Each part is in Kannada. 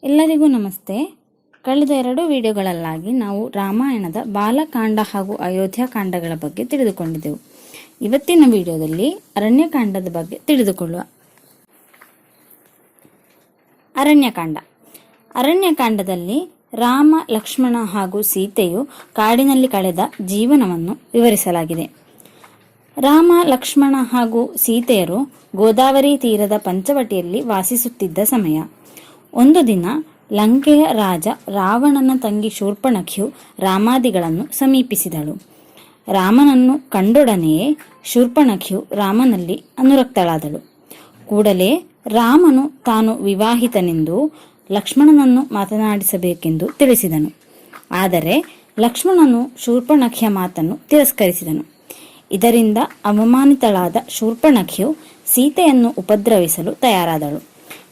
ಎಲ್ಲರಿಗೂ ನಮಸ್ತೆ. ಕಳೆದ 2 ವಿಡಿಯೋಗಳಲ್ಲಾಗಿ ನಾವು ರಾಮಾಯಣದ ಬಾಲಕಾಂಡ ಹಾಗೂ ಅಯೋಧ್ಯಕಾಂಡಗಳ ಬಗ್ಗೆ ತಿಳಿದುಕೊಂಡಿದ್ದೆವು. ಇವತ್ತಿನ ವಿಡಿಯೋದಲ್ಲಿ ಅರಣ್ಯಕಾಂಡದ ಬಗ್ಗೆ ತಿಳಿದುಕೊಳ್ಳುವ. ಅರಣ್ಯಕಾಂಡದಲ್ಲಿ ರಾಮ, ಲಕ್ಷ್ಮಣ ಹಾಗೂ ಸೀತೆಯು ಕಾಡಿನಲ್ಲಿ ಕಳೆದ ಜೀವನವನ್ನು ವಿವರಿಸಲಾಗಿದೆ. ರಾಮ, ಲಕ್ಷ್ಮಣ ಹಾಗೂ ಸೀತೆಯರು ಗೋದಾವರಿ ತೀರದ ಪಂಚವಟಿಯಲ್ಲಿ ವಾಸಿಸುತ್ತಿದ್ದ ಸಮಯ. ಒಂದು ದಿನ ಲಂಕೆಯ ರಾಜ ರಾವಣನ ತಂಗಿ ಶೂರ್ಪಣಖಿಯು ರಾಮಾದಿಗಳನ್ನು ಸಮೀಪಿಸಿದಳು. ರಾಮನನ್ನು ಕಂಡೊಡನೆಯೇ ಶೂರ್ಪಣಖಿಯು ರಾಮನಲ್ಲಿ ಅನುರಕ್ತಳಾದಳು. ಕೂಡಲೇ ರಾಮನು ತಾನು ವಿವಾಹಿತನೆಂದು ಲಕ್ಷ್ಮಣನನ್ನು ಮಾತನಾಡಿಸಬೇಕೆಂದು ತಿಳಿಸಿದನು. ಆದರೆ ಲಕ್ಷ್ಮಣನು ಶೂರ್ಪಣಖಿಯ ಮಾತನ್ನು ತಿರಸ್ಕರಿಸಿದನು. ಇದರಿಂದ ಅವಮಾನಿತಳಾದ ಶೂರ್ಪಣಖಿಯು ಸೀತೆಯನ್ನು ಉಪದ್ರವಿಸಲು ತಯಾರಾದಳು.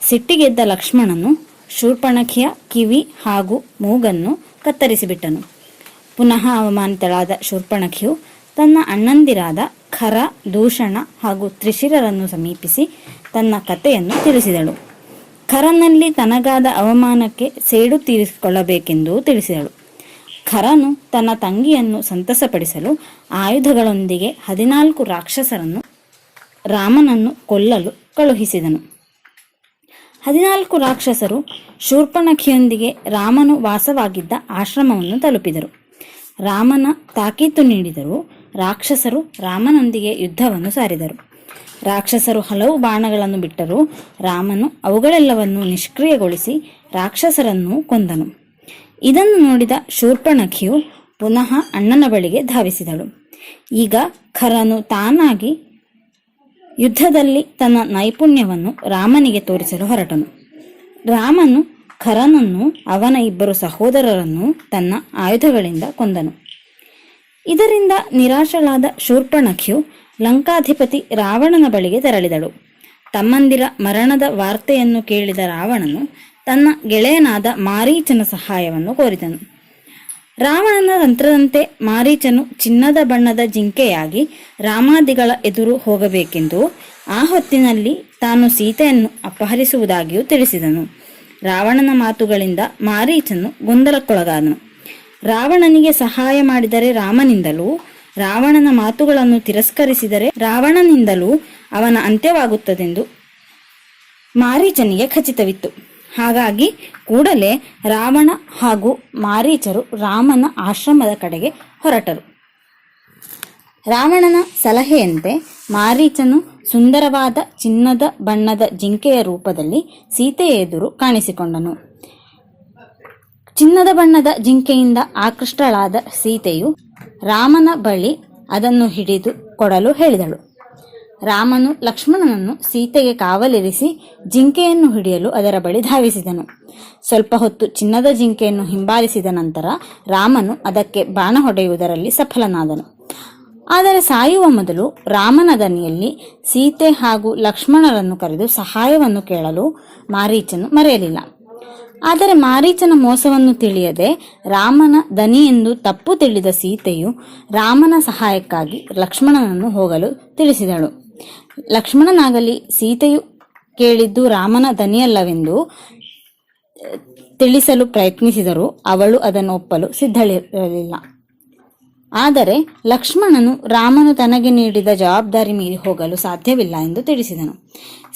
ಸಿಟ್ಟಿಗೆದ್ದ ಲಕ್ಷ್ಮಣನು ಶೂರ್ಪಣಖಿಯ ಕಿವಿ ಹಾಗೂ ಮೂಗನ್ನು ಕತ್ತರಿಸಿಬಿಟ್ಟನು. ಪುನಃ ಅವಮಾನಿತಳಾದ ಶೂರ್ಪಣಖಿಯು ತನ್ನ ಅಣ್ಣಂದಿರಾದ ಖರ, ದೂಷಣ ಹಾಗೂ ತ್ರಿಶಿರರನ್ನು ಸಮೀಪಿಸಿ ತನ್ನ ಕಥೆಯನ್ನು ತಿಳಿಸಿದಳು. ಖರನಲ್ಲಿ ತನಗಾದ ಅವಮಾನಕ್ಕೆ ಸೇಡು ತೀರಿಸಿಕೊಳ್ಳಬೇಕೆಂದು ತಿಳಿಸಿದಳು. ಖರನು ತನ್ನ ತಂಗಿಯನ್ನು ಸಂತಸಪಡಿಸಲು ಆಯುಧಗಳೊಂದಿಗೆ 14 ರಾಕ್ಷಸರನ್ನು ರಾಮನನ್ನು ಕೊಲ್ಲಲು ಕಳುಹಿಸಿದನು. 14 ರಾಕ್ಷಸರು ಶೂರ್ಪಣಖಿಯೊಂದಿಗೆ ರಾಮನು ವಾಸವಾಗಿದ್ದ ಆಶ್ರಮವನ್ನು ತಲುಪಿದರು. ರಾಮನ ತಾಕೀತು ನೀಡಿದರೂ ರಾಕ್ಷಸರು ರಾಮನೊಂದಿಗೆ ಯುದ್ಧವನ್ನು ಸಾರಿದರು. ರಾಕ್ಷಸರು ಹಲವು ಬಾಣಗಳನ್ನು ಬಿಟ್ಟರೂ ರಾಮನು ಅವುಗಳೆಲ್ಲವನ್ನು ನಿಷ್ಕ್ರಿಯಗೊಳಿಸಿ ರಾಕ್ಷಸರನ್ನು ಕೊಂದನು. ಇದನ್ನು ನೋಡಿದ ಶೂರ್ಪಣಖಿಯು ಪುನಃ ಅಣ್ಣನ ಬಳಿಗೆ ಧಾವಿಸಿದಳು. ಈಗ ಖರನು ತಾನಾಗಿ ಯುದ್ಧದಲ್ಲಿ ತನ್ನ ನೈಪುಣ್ಯವನ್ನು ರಾಮನಿಗೆ ತೋರಿಸಲು ಹೊರಟನು. ರಾಮನು ಖರನನ್ನು, ಅವನ 2 ಸಹೋದರರನ್ನು ತನ್ನ ಆಯುಧಗಳಿಂದ ಕೊಂದನು. ಇದರಿಂದ ನಿರಾಶಳಾದ ಶೂರ್ಪಣಖಿಯು ಲಂಕಾಧಿಪತಿ ರಾವಣನ ಬಳಿಗೆ ತೆರಳಿದಳು. ತಮ್ಮಂದಿರ ಮರಣದ ವಾರ್ತೆಯನ್ನು ಕೇಳಿದ ರಾವಣನು ತನ್ನ ಗೆಳೆಯನಾದ ಮಾರೀಚನ ಸಹಾಯವನ್ನು ಕೋರಿದನು. ರಾವಣನ ತಂತ್ರದಂತೆ ಮಾರೀಚನು ಚಿನ್ನದ ಬಣ್ಣದ ಜಿಂಕೆಯಾಗಿ ರಾಮಾದಿಗಳ ಎದುರು ಹೋಗಬೇಕೆಂದು, ಆ ಹೊತ್ತಿನಲ್ಲಿ ತಾನು ಸೀತೆಯನ್ನು ಅಪಹರಿಸುವುದಾಗಿಯೂ ತಿಳಿಸಿದನು. ರಾವಣನ ಮಾತುಗಳಿಂದ ಮಾರೀಚನು ಗೊಂದಲಕ್ಕೊಳಗಾದನು. ರಾವಣನಿಗೆ ಸಹಾಯ ಮಾಡಿದರೆ ರಾಮನಿಂದಲೂ, ರಾವಣನ ಮಾತುಗಳನ್ನು ತಿರಸ್ಕರಿಸಿದರೆ ರಾವಣನಿಂದಲೂ ಅವನ ಅಂತ್ಯವಾಗುತ್ತದೆಂದು ಮಾರೀಚನಿಗೆ ಖಚಿತವಿತ್ತು. ಹಾಗಾಗಿ ಕೂಡಲೇ ರಾವಣ ಹಾಗೂ ಮಾರೀಚರು ರಾಮನ ಆಶ್ರಮದ ಕಡೆಗೆ ಹೊರಟರು. ರಾವಣನ ಸಲಹೆಯಂತೆ ಮಾರೀಚನು ಸುಂದರವಾದ ಚಿನ್ನದ ಬಣ್ಣದ ಜಿಂಕೆಯ ರೂಪದಲ್ಲಿ ಸೀತೆಯ ಎದುರು ಕಾಣಿಸಿಕೊಂಡನು. ಚಿನ್ನದ ಬಣ್ಣದ ಜಿಂಕೆಯಿಂದ ಆಕೃಷ್ಟಳಾದ ಸೀತೆಯು ರಾಮನ ಬಳಿ ಅದನ್ನು ಹಿಡಿದು ಕೊಡಲು ಹೇಳಿದಳು. ರಾಮನು ಲಕ್ಷ್ಮಣನನ್ನು ಸೀತೆಗೆ ಕಾವಲಿರಿಸಿ ಜಿಂಕೆಯನ್ನು ಹಿಡಿಯಲು ಅದರ ಬಳಿ ಧಾವಿಸಿದನು. ಸ್ವಲ್ಪ ಹೊತ್ತು ಚಿನ್ನದ ಜಿಂಕೆಯನ್ನು ಹಿಂಬಾಲಿಸಿದ ನಂತರ ರಾಮನು ಅದಕ್ಕೆ ಬಾಣ ಹೊಡೆಯುವುದರಲ್ಲಿ ಸಫಲನಾದನು. ಆದರೆ ಸಾಯುವ ಮೊದಲು ರಾಮನ ದನಿಯಲ್ಲಿ ಸೀತೆ ಹಾಗೂ ಲಕ್ಷ್ಮಣರನ್ನು ಕರೆದು ಸಹಾಯವನ್ನು ಕೇಳಲು ಮಾರೀಚನು ಮರೆಯಲಿಲ್ಲ. ಆದರೆ ಮಾರೀಚನ ಮೋಸವನ್ನು ತಿಳಿಯದೆ ರಾಮನ ದನಿ ಎಂದು ತಪ್ಪು ತಿಳಿದ ಸೀತೆಯು ರಾಮನ ಸಹಾಯಕ್ಕಾಗಿ ಲಕ್ಷ್ಮಣನನ್ನು ಹೋಗಲು ತಿಳಿಸಿದಳು. ಲಕ್ಷ್ಮಣನಾಗಲಿ ಸೀತೆಯು ಕೇಳಿದ್ದು ರಾಮನ ದನಿಯಲ್ಲವೆಂದು ತಿಳಿಸಲು ಪ್ರಯತ್ನಿಸಿದರೂ ಅವಳು ಅದನ್ನು ಒಪ್ಪಲು ಸಿದ್ಧಳಿರಲಿಲ್ಲ. ಆದರೆ ಲಕ್ಷ್ಮಣನು ರಾಮನು ತನಗೆ ನೀಡಿದ ಜವಾಬ್ದಾರಿ ಮೀರಿ ಹೋಗಲು ಸಾಧ್ಯವಿಲ್ಲ ಎಂದು ತಿಳಿಸಿದನು.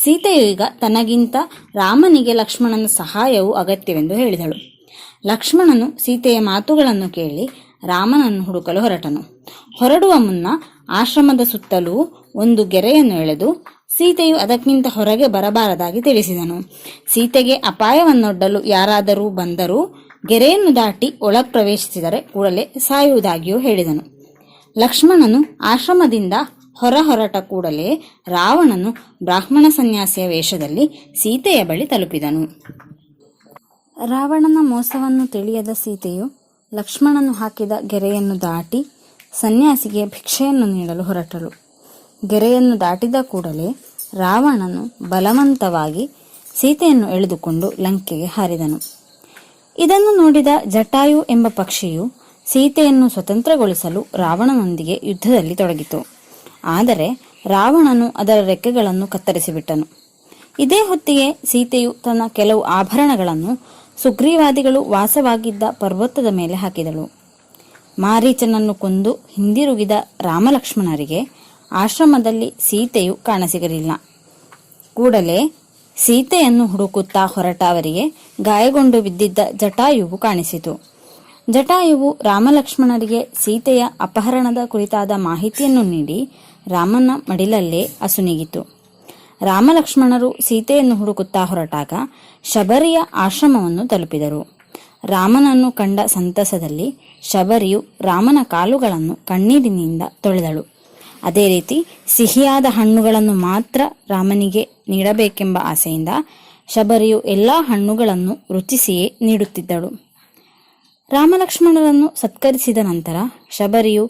ಸೀತೆಯು ಈಗ ತನಗಿಂತ ರಾಮನಿಗೆ ಲಕ್ಷ್ಮಣನ ಸಹಾಯವು ಅಗತ್ಯವೆಂದು ಹೇಳಿದಳು. ಲಕ್ಷ್ಮಣನು ಸೀತೆಯ ಮಾತುಗಳನ್ನು ಕೇಳಿ ರಾಮನನ್ನು ಹುಡುಕಲು ಹೊರಟನು. ಹೊರಡುವ ಮುನ್ನ ಆಶ್ರಮದ ಸುತ್ತಲೂ ಒಂದು ಗೆರೆಯನ್ನು ಎಳೆದು ಸೀತೆಯು ಅದಕ್ಕಿಂತ ಹೊರಗೆ ಬರಬಾರದಾಗಿ ತಿಳಿಸಿದನು. ಸೀತೆಗೆ ಅಪಾಯವನ್ನೊಡ್ಡಲು ಯಾರಾದರೂ ಬಂದರೂ ಗೆರೆಯನ್ನು ದಾಟಿ ಒಳಗೆ ಪ್ರವೇಶಿಸಿದರೆ ಕೂಡಲೇ ಸಾಯುವುದಾಗಿಯೂ ಹೇಳಿದನು. ಲಕ್ಷ್ಮಣನು ಆಶ್ರಮದಿಂದ ಹೊರಟ ಕೂಡಲೇ ರಾವಣನು ಬ್ರಾಹ್ಮಣ ಸನ್ಯಾಸಿಯ ವೇಷದಲ್ಲಿ ಸೀತೆಯ ಬಳಿ ತಲುಪಿದನು. ರಾವಣನ ಮೋಸವನ್ನು ತಿಳಿಯದ ಸೀತೆಯು ಲಕ್ಷ್ಮಣನು ಹಾಕಿದ ಗೆರೆಯನ್ನು ದಾಟಿ ಸನ್ಯಾಸಿಗೆ ಭಿಕ್ಷೆಯನ್ನು ನೀಡಲು ಹೊರಟಳು. ಗೆರೆಯನ್ನು ದಾಟಿದ ಕೂಡಲೇ ರಾವಣನು ಬಲವಂತವಾಗಿ ಸೀತೆಯನ್ನು ಎಳೆದುಕೊಂಡು ಲಂಕೆಗೆ ಹಾರಿದನು. ಇದನ್ನು ನೋಡಿದ ಜಟಾಯು ಎಂಬ ಪಕ್ಷಿಯು ಸೀತೆಯನ್ನು ಸ್ವತಂತ್ರಗೊಳಿಸಲು ರಾವಣನೊಂದಿಗೆ ಯುದ್ಧದಲ್ಲಿ ತೊಡಗಿತು. ಆದರೆ ರಾವಣನು ಅದರ ರೆಕ್ಕೆಗಳನ್ನು ಕತ್ತರಿಸಿಬಿಟ್ಟನು. ಇದೇ ಹೊತ್ತಿಗೆ ಸೀತೆಯು ತನ್ನ ಕೆಲವು ಆಭರಣಗಳನ್ನು ಸುಗ್ರೀವಾದಿಗಳು ವಾಸವಾಗಿದ್ದ ಪರ್ವತದ ಮೇಲೆ ಹಾಕಿದಳು. ಮಾರೀಚನನ್ನು ಕೊಂದು ಹಿಂದಿರುಗಿದ ರಾಮಲಕ್ಷ್ಮಣರಿಗೆ ಆಶ್ರಮದಲ್ಲಿ ಸೀತೆಯು ಕಾಣಸಿಗಲಿಲ್ಲ. ಕೂಡಲೇ ಸೀತೆಯನ್ನು ಹುಡುಕುತ್ತಾ ಹೊರಟ ಅವರಿಗೆ ಗಾಯಗೊಂಡು ಬಿದ್ದಿದ್ದ ಜಟಾಯುವು ಕಾಣಿಸಿತು. ಜಟಾಯುವು ರಾಮಲಕ್ಷ್ಮಣರಿಗೆ ಸೀತೆಯ ಅಪಹರಣದ ಕುರಿತಾದ ಮಾಹಿತಿಯನ್ನು ನೀಡಿ ರಾಮನ ಮಡಿಲಲ್ಲೇ ಅಸುನೀಗಿತು. ರಾಮಲಕ್ಷ್ಮಣರು ಸೀತೆಯನ್ನು ಹುಡುಕುತ್ತಾ ಹೊರಟಾಗ ಶಬರಿಯ ಆಶ್ರಮವನ್ನು ತಲುಪಿದರು. ರಾಮನನ್ನು ಕಂಡ ಸಂತಸದಲ್ಲಿ ಶಬರಿಯು ರಾಮನ ಕಾಲುಗಳನ್ನು ಕಣ್ಣೀರಿನಿಂದ ತೊಳೆದಳು. ಅದೇ ರೀತಿ ಸಿಹಿಯಾದ ಹಣ್ಣುಗಳನ್ನು ಮಾತ್ರ ರಾಮನಿಗೆ ನೀಡಬೇಕೆಂಬ ಆಸೆಯಿಂದ ಶಬರಿಯು ಎಲ್ಲ ಹಣ್ಣುಗಳನ್ನು ರುಚಿಸಿಯೇ ನೀಡುತ್ತಿದ್ದಳು. ರಾಮಲಕ್ಷ್ಮಣರನ್ನು ಸತ್ಕರಿಸಿದ ನಂತರ ಶಬರಿಯು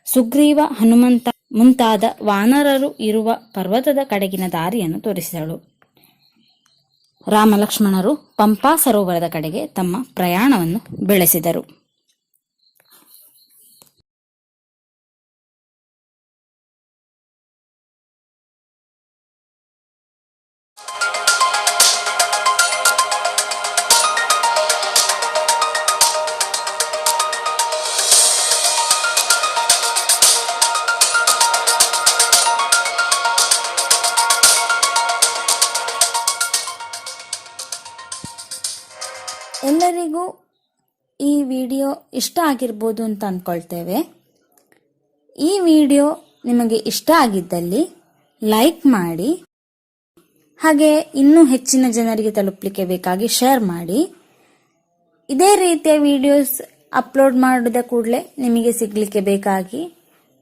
ಸುಗ್ರೀವ, ಹನುಮಂತ ಮುಂತಾದ ವಾನರರು ಇರುವ ಪರ್ವತದ ಕಡೆಗಿನ ದಾರಿಯನ್ನು ತೋರಿಸಿದಳು. ರಾಮಲಕ್ಷ್ಮಣರು ಪಂಪಾ ಸರೋವರದ ಕಡೆಗೆ ತಮ್ಮ ಪ್ರಯಾಣವನ್ನು ಬೆಳೆಸಿದರು. ಎಲ್ಲರಿಗೂ ಈ ವಿಡಿಯೋ ಇಷ್ಟ ಆಗಿರ್ಬೋದು ಅಂತ ಅಂದ್ಕೊಳ್ತೇವೆ. ಈ ವಿಡಿಯೋ ನಿಮಗೆ ಇಷ್ಟ ಆಗಿದ್ದಲ್ಲಿ ಲೈಕ್ ಮಾಡಿ, ಹಾಗೆ ಇನ್ನೂ ಹೆಚ್ಚಿನ ಜನರಿಗೆ ತಲುಪಲಿಕ್ಕೆ ಬೇಕಾಗಿ ಶೇರ್ ಮಾಡಿ. ಇದೇ ರೀತಿಯ ವಿಡಿಯೋಸ್ ಅಪ್ಲೋಡ್ ಮಾಡಿದ ಕೂಡಲೇ ನಿಮಗೆ ಸಿಗಲಿಕ್ಕೆ ಬೇಕಾಗಿ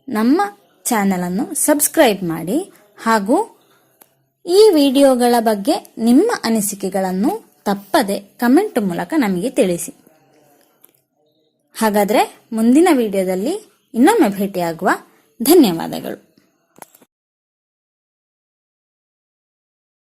ನಮ್ಮ ಚಾನಲನ್ನು ಸಬ್ಸ್ಕ್ರೈಬ್ ಮಾಡಿ, ಹಾಗೂ ಈ ವಿಡಿಯೋಗಳ ಬಗ್ಗೆ ನಿಮ್ಮ ಅನಿಸಿಕೆಗಳನ್ನು ತಪ್ಪದೆ ಕಮೆಂಟ್ ಮೂಲಕ ನಮಗೆ ತಿಳಿಸಿ. ಹಾಗಾದರೆ ಮುಂದಿನ ವಿಡಿಯೋದಲ್ಲಿ ಇನ್ನೊಮ್ಮೆ ಭೇಟಿಯಾಗುವ. ಧನ್ಯವಾದಗಳು.